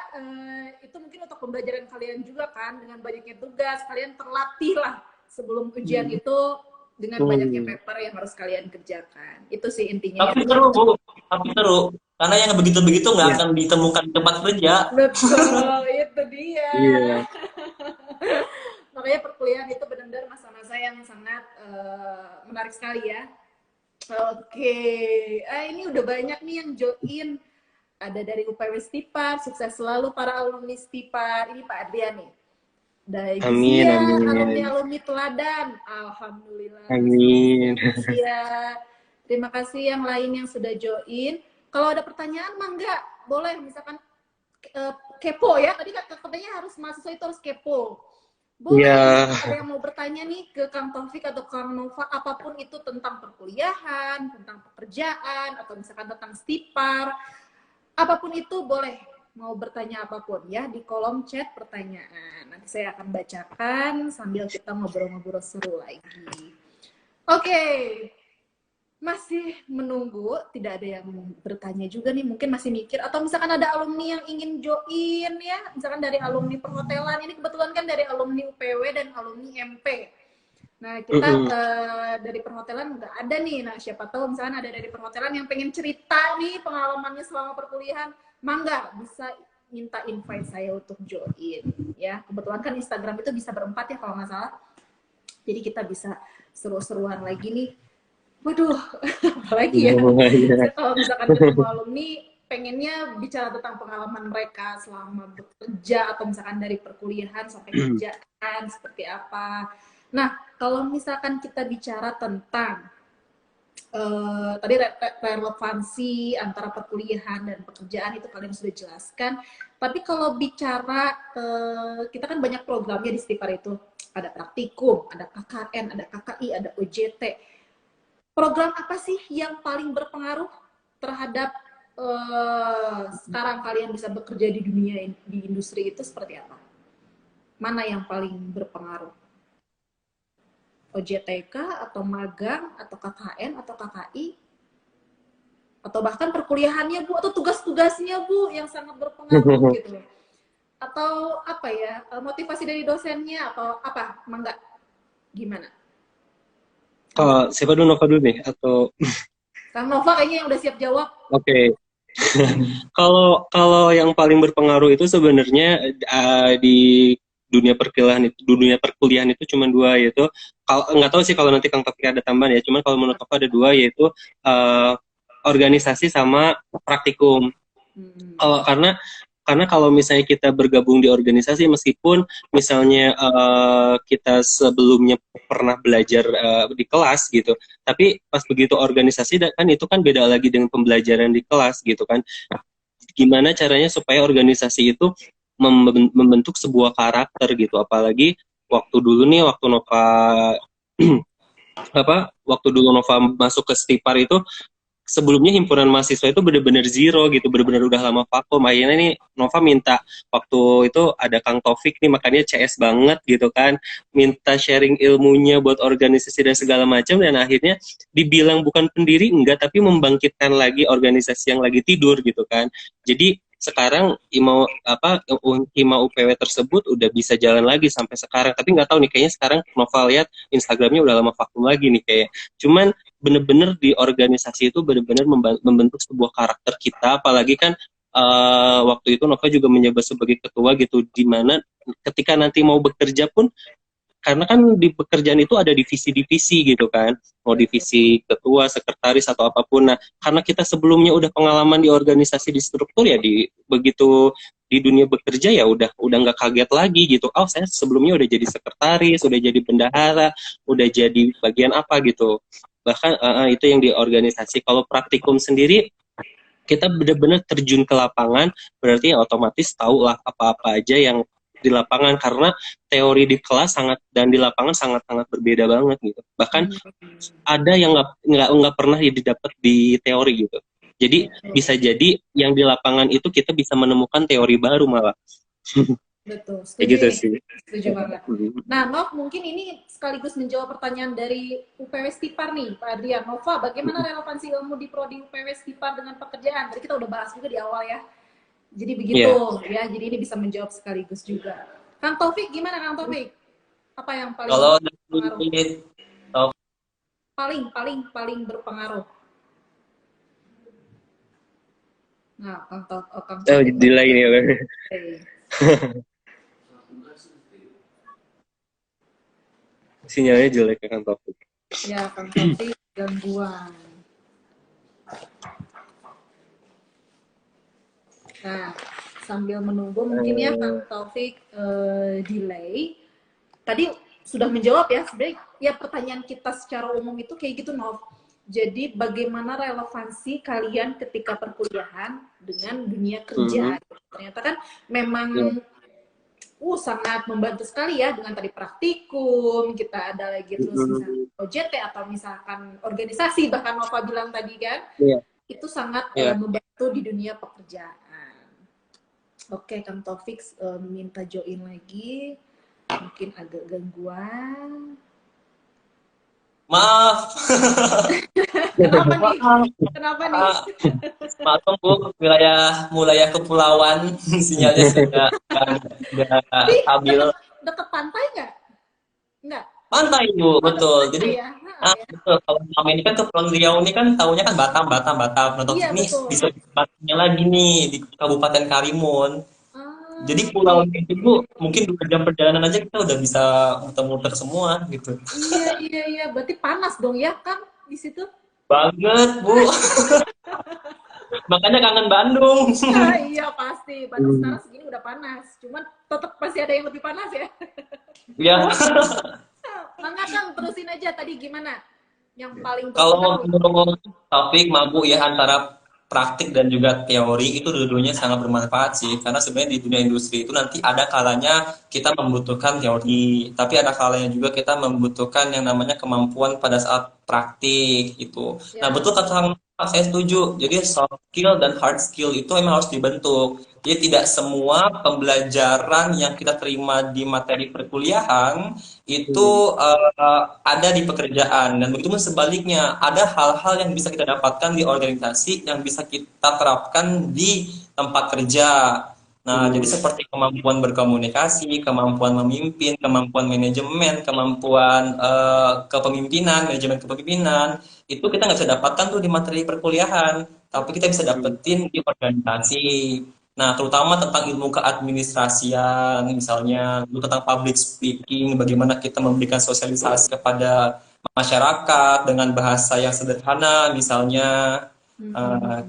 itu mungkin untuk pembelajaran kalian juga kan, dengan banyaknya tugas, kalian terlatih lah sebelum ujian itu dengan banyaknya paper yang harus kalian kerjakan. Itu sih intinya ya. Tapi seru, Bu. Tapi seru. Karena yang begitu-begitu nggak Iya. akan ditemukan di tempat kerja. Betul, itu dia. Iya. Makanya perkuliahan itu benar-benar masa-masa yang sangat menarik sekali ya. Oke, ini udah banyak nih yang join. Ada dari UPW Stipar, sukses selalu para alumni Stipar. Ini Pak Adrian nih. Dari Amin, Gizia, amin. alumni-alumni teladan. Alhamdulillah. Amin. Gizia. Terima kasih yang lain yang sudah join. Kalau ada pertanyaan mah enggak, boleh misalkan kepo ya. Tadi katanya harus mahasiswa itu harus kepo. Boleh, Iya. ada yang mau bertanya nih ke Kang Taufik atau Kang Nova, apapun itu tentang perkuliahan, tentang pekerjaan, atau misalkan tentang Stipar, apapun itu boleh, mau bertanya apapun ya di kolom chat pertanyaan. Nanti saya akan bacakan sambil kita ngobrol-ngobrol seru lagi. Oke, masih menunggu, tidak ada yang bertanya juga nih, mungkin masih mikir, atau misalkan ada alumni yang ingin join ya, misalkan dari alumni perhotelan, ini kebetulan kan dari alumni UPW dan alumni MP. Nah, kita dari perhotelan nggak ada nih, nah siapa tahu misalkan ada dari perhotelan yang pengen cerita nih pengalamannya selama perkuliahan, mangga bisa minta invite saya untuk join ya. Kebetulan kan Instagram itu bisa berempat ya kalau nggak salah, jadi kita bisa seru-seruan lagi nih. Waduh, apalagi ya. Kalau misalkan ketemu alumni, pengennya bicara tentang pengalaman mereka selama bekerja atau misalkan dari perkuliahan sampai kerjaan seperti apa. Nah, kalau misalkan kita bicara tentang tadi relevansi antara perkuliahan dan pekerjaan itu kalian sudah jelaskan. Tapi kalau bicara kita kan banyak programnya di Stipar itu, ada praktikum, ada KKN, ada KKI, ada OJT. Program apa sih yang paling berpengaruh terhadap sekarang kalian bisa bekerja di dunia, di industri itu seperti apa? Mana yang paling berpengaruh? OJTK atau magang atau KKN atau KKI? Atau bahkan perkuliahannya Bu, atau tugas-tugasnya Bu yang sangat berpengaruh gitu. Atau apa ya, motivasi dari dosennya atau apa? Mangga, gimana? Siapa dulu, Nova dulu nih atau Kang Nova kayaknya yang udah siap jawab. Oke. Kalau yang paling berpengaruh itu sebenarnya di dunia perkuliahan itu cuma dua, yaitu kalau nggak tahu sih kalau nanti Kang Taufik ada tambahan ya, cuman kalau menurut aku ada dua, yaitu organisasi sama praktikum. Karena kalau misalnya kita bergabung di organisasi, meskipun misalnya kita sebelumnya pernah belajar di kelas gitu, tapi pas begitu organisasi kan itu kan beda lagi dengan pembelajaran di kelas gitu kan. Gimana caranya supaya organisasi itu membentuk sebuah karakter gitu, apalagi waktu dulu Nova masuk ke Stipar itu, sebelumnya himpunan mahasiswa itu benar-benar zero gitu, benar-benar udah lama vakum. Akhirnya nih Nova minta, waktu itu ada Kang Taufik nih, makanya CS banget gitu kan, minta sharing ilmunya buat organisasi dan segala macam, dan akhirnya dibilang bukan pendiri enggak, tapi membangkitkan lagi organisasi yang lagi tidur gitu kan. Jadi sekarang hima UPW tersebut udah bisa jalan lagi sampai sekarang. Tapi nggak tahu nih, kayaknya sekarang Nova lihat Instagramnya udah lama vakum lagi nih kayak. Cuman bener-bener di organisasi itu bener-bener membentuk sebuah karakter kita, apalagi kan waktu itu Nova juga menjabat sebagai ketua gitu, di mana ketika nanti mau bekerja pun, karena kan di pekerjaan itu ada divisi-divisi gitu kan, mau divisi ketua, sekretaris atau apapun. Nah, karena kita sebelumnya udah pengalaman di organisasi di struktur ya, di begitu di dunia bekerja ya udah nggak kaget lagi gitu. Oh, saya sebelumnya udah jadi sekretaris, udah jadi bendahara, udah jadi bagian apa gitu. Bahkan itu yang di organisasi. Kalau praktikum sendiri, kita benar-benar terjun ke lapangan, berarti ya otomatis tahu lah apa-apa aja yang di lapangan, karena teori di kelas dan di lapangan sangat-sangat berbeda banget gitu. Bahkan ada yang nggak pernah didapat di teori gitu. Jadi bisa jadi yang di lapangan itu kita bisa menemukan teori baru malah. Betul, Kayak setuju gitu nih. sih. Setuju banget. Nah, Nov, mungkin ini sekaligus menjawab pertanyaan dari UPW Stipar nih, Pak Adrian. Nova, bagaimana relevansi ilmu di prodi UPW Stipar dengan pekerjaan? Tadi kita udah bahas juga di awal ya. Jadi begitu ya, jadi ini bisa menjawab sekaligus juga. Kang Taufik, gimana Kang Taufik? Apa yang paling Kalau berpengaruh? dari Paling berpengaruh. Nah, Kang Taufik. Delay nih. Sinyalnya jelek ya, Kang Taufik. Ya, Kang Taufik gangguan. Nah, sambil menunggu mungkin ya Kang Taufik delay. Tadi sudah menjawab ya, sebenarnya ya pertanyaan kita secara umum itu kayak gitu, Nov. Jadi bagaimana relevansi kalian ketika perkuliahan dengan dunia kerja? Ternyata kan memang sangat membantu sekali ya, dengan tadi praktikum, kita ada lagi terus misalkan OJT atau misalkan organisasi, bahkan Nova bilang tadi kan, itu sangat membantu di dunia pekerjaan. Oke, Kang Taufik minta join lagi, mungkin agak gangguan. Maaf. Kenapa nih? Kenapa nih? Maaf Bu, wilayah kepulauan sinyalnya sudah stabil. Deket pantai nggak? Nggak. Pantai Bu, betul. Jadi ya? betul. Kalau selama ini kan Kepulauan Riau ini kan tahunya kan Batam. Nah, Iya, ini betul. bisa tempatnya lagi nih di Kabupaten Karimun. Jadi pulau itu Bu, mungkin 2 jam perjalanan aja kita udah bisa muter-muter semua gitu. Iya. Berarti panas dong ya, Kang, di situ? Banget, Bu. Makanya kangen Bandung. Iya, pasti. Bandung sekarang segini udah panas. Cuman tetap pasti ada yang lebih panas ya. Iya. Mangga Kang, terusin aja tadi gimana? Yang paling Kalau menurut topik mabuk ya antara praktik dan juga teori itu dua-duanya sangat bermanfaat sih, karena sebenarnya di dunia industri itu nanti ada kalanya kita membutuhkan teori, tapi ada kalanya juga kita membutuhkan yang namanya kemampuan pada saat praktik itu. Nah betul kata saya setuju, jadi soft skill dan hard skill itu memang harus dibentuk. Jadi tidak semua pembelajaran yang kita terima di materi perkuliahan itu ada di pekerjaan, dan begitu sebaliknya ada hal-hal yang bisa kita dapatkan di organisasi yang bisa kita terapkan di tempat kerja. Nah, jadi seperti kemampuan berkomunikasi, kemampuan memimpin, kemampuan manajemen, kemampuan kepemimpinan, manajemen kepemimpinan, itu kita nggak bisa dapatkan tuh di materi perkuliahan, tapi kita bisa dapetin di organisasi. Nah, terutama tentang ilmu keadministrasian, misalnya tentang public speaking, bagaimana kita memberikan sosialisasi kepada masyarakat dengan bahasa yang sederhana, misalnya.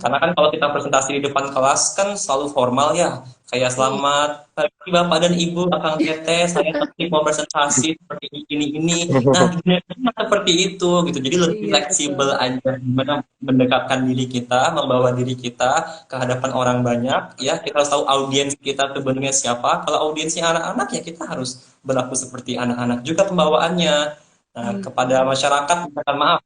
Karena kan kalau kita presentasi di depan kelas kan selalu formal ya, kayak selamat pagi Bapak dan Ibu, Akang Teteh, saya nanti mau presentasi seperti ini. Nah, seperti itu gitu. Jadi lebih fleksibel aja, gimana mendekatkan diri kita, membawa diri kita ke hadapan orang banyak. Ya, kita harus tahu audiens kita sebenarnya siapa. Kalau audiensnya anak-anak ya kita harus berlaku seperti anak-anak juga pembawaannya. Nah, kepada masyarakat,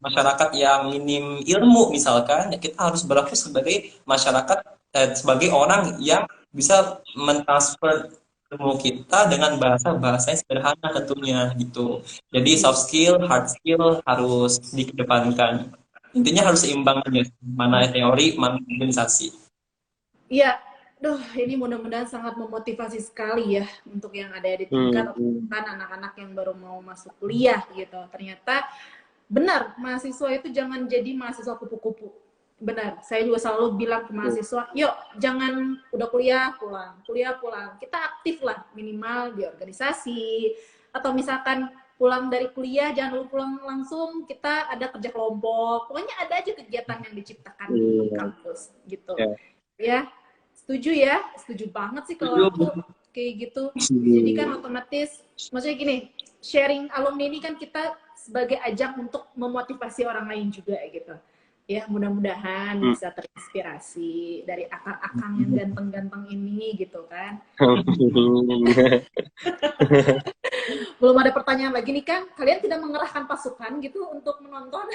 masyarakat yang minim ilmu misalkan, ya kita harus berlaku sebagai masyarakat, sebagai orang yang bisa mentransfer ilmu kita dengan bahasa-bahasa yang sederhana tentunya gitu. Jadi soft skill, hard skill harus dikedepankan. Intinya harus seimbang aja, mana teori, mana organisasi. Iya, Duh, ini mudah-mudahan sangat memotivasi sekali ya untuk yang ada di tingkat kan anak-anak yang baru mau masuk kuliah gitu. Ternyata benar, mahasiswa itu jangan jadi mahasiswa kupu-kupu. Benar, saya juga selalu bilang ke mahasiswa, yuk jangan udah kuliah pulang. Kita aktif lah minimal di organisasi atau misalkan pulang dari kuliah jangan lupa pulang langsung, kita ada kerja kelompok. Pokoknya ada aja kegiatan yang diciptakan di kampus gitu. Ya, setuju banget sih kalau aku kayak gitu. Jadi kan otomatis, maksudnya gini, sharing alumni ini kan kita sebagai ajang untuk memotivasi orang lain juga gitu. Ya, mudah-mudahan bisa terinspirasi dari akang-akang yang ganteng-ganteng ini gitu kan. Belum ada pertanyaan lagi nih kan? Kalian tidak mengerahkan pasukan gitu untuk menonton?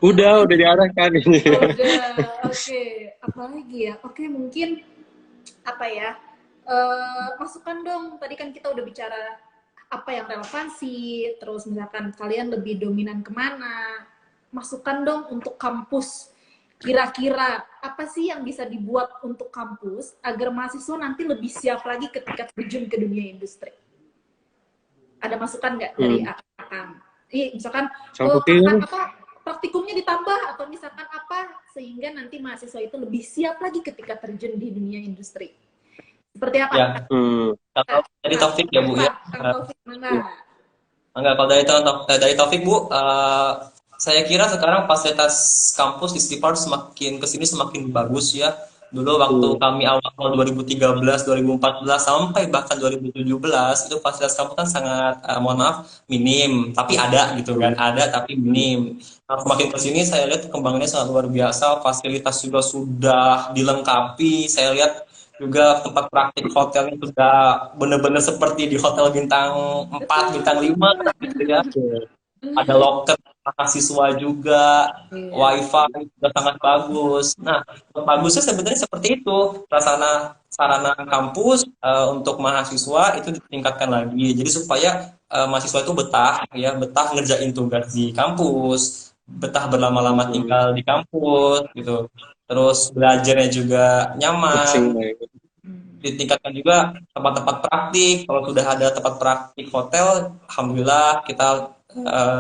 Udah diarahkan ini. Udah, oke. Apalagi ya? Oke, mungkin apa ya? Masukan dong. Tadi kan kita udah bicara apa yang relevansi, terus misalkan kalian lebih dominan kemana, masukan dong untuk kampus. Kira-kira apa sih yang bisa dibuat untuk kampus agar mahasiswa nanti lebih siap lagi ketika terjun ke dunia industri? Ada masukan nggak dari Akang? Misalkan apa praktikumnya ditambah atau misalkan apa sehingga nanti mahasiswa itu lebih siap lagi ketika terjun di dunia industri. Seperti apa? Ya. Kalau dari Taufik ya Bu ya. Enggak, kalau dari Taufik Bu, saya kira sekarang fasilitas kampus di Stipar semakin kesini semakin bagus ya. Dulu waktu kami awal 2013, 2014 sampai bahkan 2017 itu fasilitas kampus kan sangat mohon maaf minim, tapi ada gitu kan, ada tapi minim. Nah, semakin kesini saya lihat perkembangannya sangat luar biasa, fasilitas juga sudah dilengkapi. Saya lihat juga tempat praktik hotelnya sudah benar-benar seperti di hotel bintang 4, bintang 5 gitu ya. Ada loker mahasiswa juga, wifi juga sangat bagus. Nah, bagusnya sebenarnya seperti itu, sarana kampus untuk mahasiswa itu ditingkatkan lagi. Jadi supaya mahasiswa itu betah ngerjain tugas di kampus, betah berlama-lama tinggal di kampus gitu. Terus belajarnya juga nyaman. Ditingkatkan juga tempat-tempat praktik. Kalau sudah ada tempat praktik hotel, alhamdulillah kita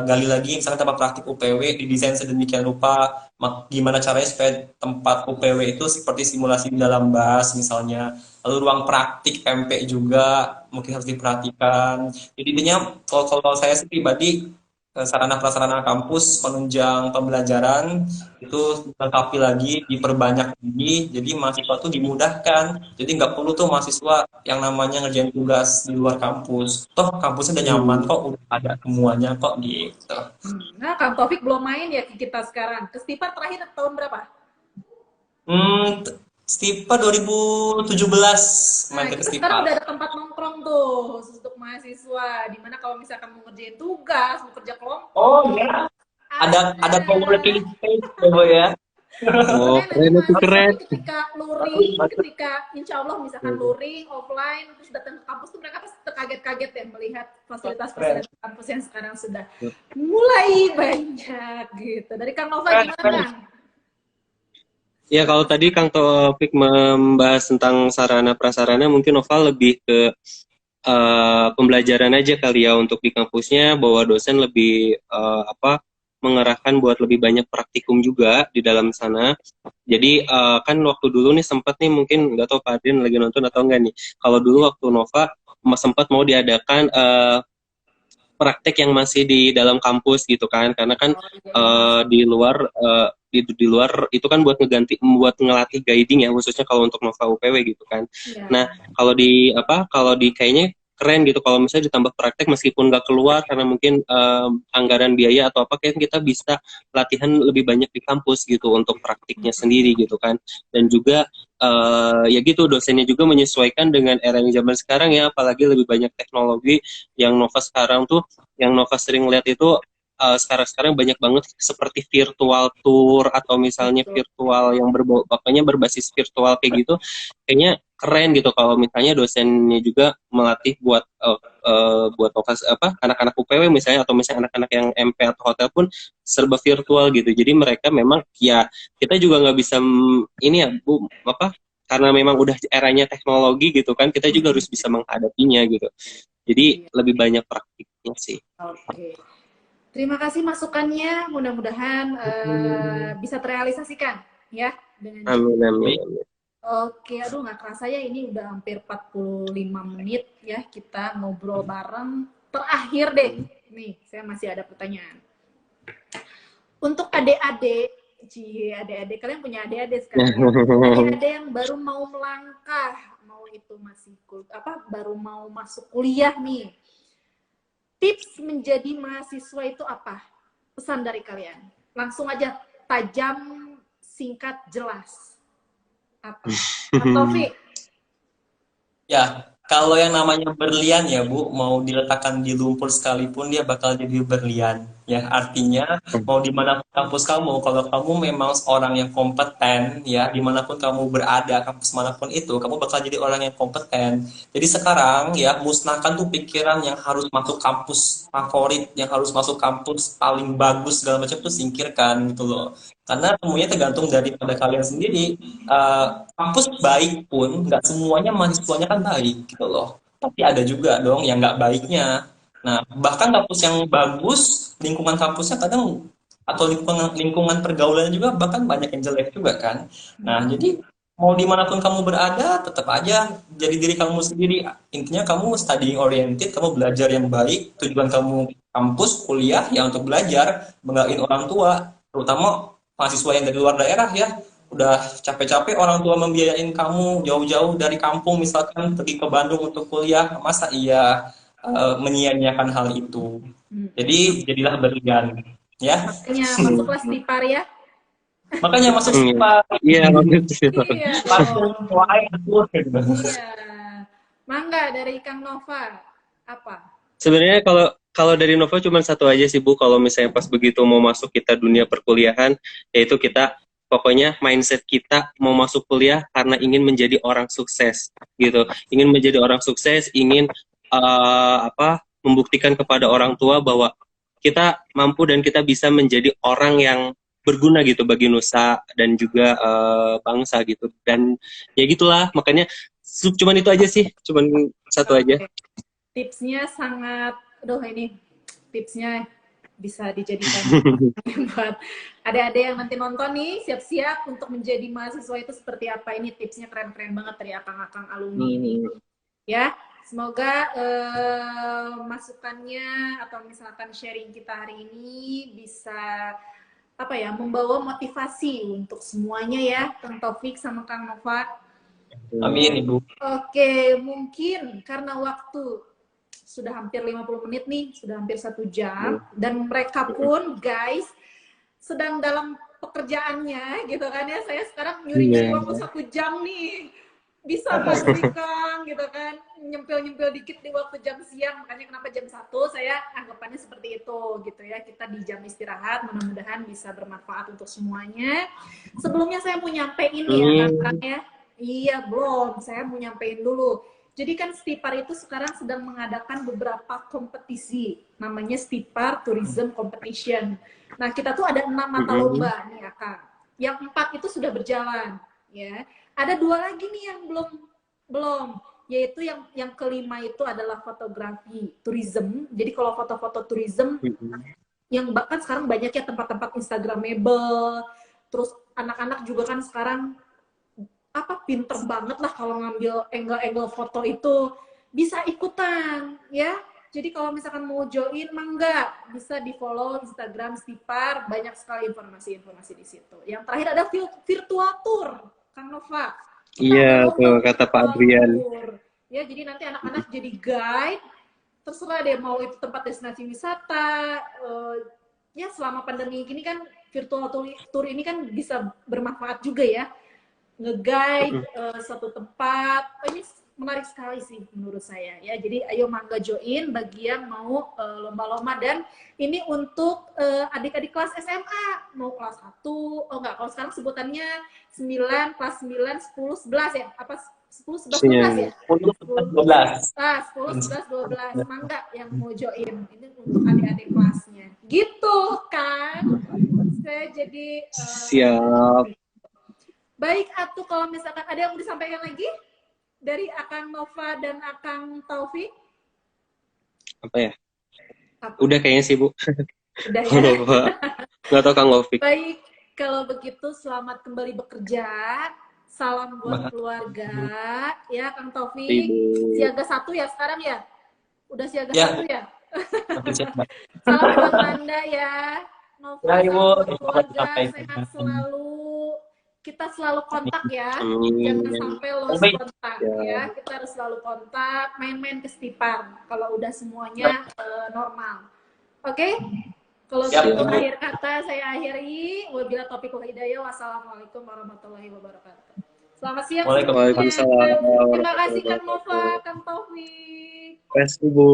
gali lagi misalnya tempat praktik UPW didesain sedemikian rupa gimana caranya supaya tempat UPW itu seperti simulasi di dalam bus misalnya, lalu ruang praktik MP juga mungkin harus diperhatikan. Jadi intinya kalau saya sih pribadi sarana prasarana kampus penunjang pembelajaran itu dilengkapi lagi, diperbanyak lagi, jadi mahasiswa tuh dimudahkan, jadi nggak perlu tuh mahasiswa yang namanya ngerjain tugas di luar kampus, toh kampusnya udah nyaman kok, udah ada semuanya kok gitu. Nah, Kang Taufik belum main ya kita sekarang. Ke Stipar terakhir tahun berapa? Stipar 2017 main ke Stipar. Sekarang udah ada tempat nongkrong tuh khusus untuk mahasiswa, dimana kalau misalkan mau ngerjain tugas, mau kerja kelompok. Oh iya, ada co-working space ya. Oh, keren itu keren. Ketika insya Allah misalkan luring, offline, terus datang ke kampus tuh mereka pasti terkaget-kaget ya melihat fasilitas-fasilitas kampus yang sekarang sudah mulai banyak gitu. Dari Kang Nova gimana? Ya kalau tadi Kang Taufik membahas tentang sarana prasarana, mungkin Nova lebih ke pembelajaran aja kali ya untuk di kampusnya, bahwa dosen lebih mengerahkan buat lebih banyak praktikum juga di dalam sana. Jadi kan waktu dulu nih sempat nih, mungkin nggak tahu Pak Adin lagi nonton atau enggak nih, kalau dulu waktu Nova sempat mau diadakan praktek yang masih di dalam kampus gitu kan, karena kan di luar itu kan buat ngelatih guiding ya, khususnya kalau untuk Nova UPW gitu kan. Nah kalau di kayaknya keren gitu kalau misalnya ditambah praktek meskipun nggak keluar karena mungkin anggaran biaya atau apa, kayak kita bisa latihan lebih banyak di kampus gitu untuk praktiknya sendiri gitu kan. Dan juga ya gitu, dosennya juga menyesuaikan dengan era yang zaman sekarang ya, apalagi lebih banyak teknologi yang Nova sekarang tuh, yang Nova sering lihat itu sekarang banyak banget seperti virtual tour atau misalnya virtual yang berbasis virtual kayak gitu, kayaknya keren gitu kalau misalnya dosennya juga melatih buat buat anak-anak UPW misalnya, atau misalnya anak-anak yang MP atau hotel pun serba virtual gitu. Jadi mereka memang ya, kita juga nggak bisa ini ya Bu, karena memang udah eranya teknologi gitu kan, kita juga harus bisa menghadapinya gitu. Jadi lebih banyak praktiknya sih. Oke. Terima kasih masukannya. Mudah-mudahan bisa terrealisasikan ya dengan Amin, amin, amin. Oke, aduh nggak kerasa ya ini udah hampir 45 menit ya kita ngobrol bareng. Terakhir deh, nih saya masih ada pertanyaan. Untuk adik-adik, adik-adik kalian punya adik-adik sekarang ya? Adik-adik yang baru mau melangkah, mau itu masih baru mau masuk kuliah nih. Tips menjadi mahasiswa itu apa? Pesan dari kalian. Langsung aja, tajam, singkat, jelas. Apa? Taufik. Ya, kalau yang namanya berlian ya Bu, mau diletakkan di lumpur sekalipun dia bakal jadi berlian. Ya, artinya mau dimanapun kampus kamu, kalau kamu memang seorang yang kompeten, ya dimanapun kamu berada, kampus manapun itu, kamu bakal jadi orang yang kompeten. Jadi sekarang ya musnahkan tuh pikiran yang harus masuk kampus favorit, yang harus masuk kampus paling bagus segala macam tuh singkirkan gitu loh. Karena semuanya tergantung daripada kalian sendiri. Kampus baik pun nggak semuanya mahasiswanya kan baik gitu loh. Tapi ada juga dong yang nggak baiknya. Nah, bahkan kampus yang bagus, lingkungan kampusnya kadang atau lingkungan pergaulannya juga bahkan banyak yang jelek juga kan. Nah, jadi mau dimanapun kamu berada, tetap aja jadi diri kamu sendiri. Intinya kamu studying oriented, kamu belajar yang baik, tujuan kamu kampus, kuliah ya untuk belajar, banggain orang tua, terutama mahasiswa yang dari luar daerah ya. Udah capek-capek orang tua membiayain kamu jauh-jauh dari kampung misalkan pergi ke Bandung untuk kuliah, masa iya menyia-nyiakan hal itu. Jadi jadilah berlian, ya. Makanya masuklah Stipar ya. Makanya masuk sifat. Iya, Iya Langsung dong. wahai aku. Iya. Mangga dari Kang Nova. Apa? sebenarnya kalau kalau dari Nova cuma satu aja sih Bu, kalau misalnya pas begitu mau masuk kita dunia perkuliahan, yaitu kita pokoknya mindset kita mau masuk kuliah karena ingin menjadi orang sukses gitu, ingin menjadi orang sukses, ingin membuktikan kepada orang tua bahwa kita mampu dan kita bisa menjadi orang yang berguna gitu bagi nusa dan juga bangsa gitu. Dan ya gitulah, makanya cuman itu aja sih, cuman satu aja. Tipsnya sangat, ini tipsnya bisa dijadikan buat adik-adik yang nanti nonton nih, siap-siap untuk menjadi mahasiswa itu seperti apa. Ini tipsnya keren-keren banget dari akang-akang alumni ini. Ya, semoga masukannya atau misalkan sharing kita hari ini bisa membawa motivasi untuk semuanya ya, Kang Taufik sama Kang Nova. Amin Ibu. Oke, mungkin karena waktu sudah hampir 50 menit nih, sudah hampir 1 jam, dan mereka pun guys sedang dalam pekerjaannya gitu kan ya. Saya sekarang nyuri-nyuri waktu 1 jam nih, bisa nggak sih Kang gitu kan, nyempil-nyempil dikit di waktu jam siang. Makanya kenapa jam 1 saya anggapannya seperti itu gitu ya, kita di jam istirahat. Mudah-mudahan bisa bermanfaat untuk semuanya. Sebelumnya saya mau nyampein nih ya Kang ya. Iya belum, saya mau nyampein dulu. Jadi kan Stipar itu sekarang sedang mengadakan beberapa kompetisi, namanya Stipar Tourism Competition. Nah, kita tuh ada 6 mata lomba nih ya Kak. Yang 4 itu sudah berjalan, ya. Ada 2 lagi nih yang belum, yaitu yang kelima itu adalah fotografi tourism. Jadi kalau foto-foto tourism, yang bahkan sekarang banyak ya tempat-tempat instagramable, terus anak-anak juga kan sekarang pinter banget lah kalau ngambil angle-angle foto itu, bisa ikutan ya. Jadi kalau misalkan mau join, mangga bisa di follow Instagram Stipar, banyak sekali informasi-informasi di situ. Yang terakhir ada virtual tour, Kang Nova. Iya tuh kata Pak Adrian. Ya, jadi nanti anak-anak jadi guide, terserah deh mau itu tempat destinasi wisata. Ya selama pandemi gini kan virtual tour ini kan bisa bermanfaat juga ya. Nge-guide satu tempat. Ini menarik sekali sih menurut saya ya. Jadi ayo mangga join bagi yang mau lomba-lomba. Dan ini untuk adik-adik kelas SMA, mau kelas 1, kalau sekarang sebutannya 9, kelas 9, 10, 11 ya, 10, 11, Iya, 12 iya. ya? 10, 10, 12. 10, 11, 12. Mangga yang mau join. Ini untuk adik-adik kelasnya. Gitu kan? Saya jadi Siap. baik atuh kalau misalkan ada yang mau disampaikan lagi dari Akang Nova dan Akang Taufik. Apa ya? Apa? Udah kayaknya sih, Bu. Udah Oh, ya. Nova. Nggak tahu Kang Govik. Baik, kalau begitu selamat kembali bekerja. Salam buat keluarga. Ya, Kang Taufik. Ibu. Siaga 1 ya sekarang ya? Udah siaga Ya, 1 ya? nanti siap, Mbak. Salam buat Nanda ya. Nova, Ya, Ibu. salam buat Terima kasih keluarga. sampaikan. Sehat selalu. Kita selalu kontak ya. Jangan Amin. sampai lost Baik. kontak Ya. ya. Kita harus selalu kontak. Main-main ke Stipar. Kalau udah semuanya normal. Oke? Kalau Siap, begitu Ibu. akhir kata saya akhiri. Wabillahi taufiq wal hidayah. Wassalamualaikum warahmatullahi wabarakatuh. Selamat siang semuanya. Waalaikumsalam Terima kasih warahmatullahi Kang Nova, wabarakatuh. Kang Taufik. Terima kasih, Bu.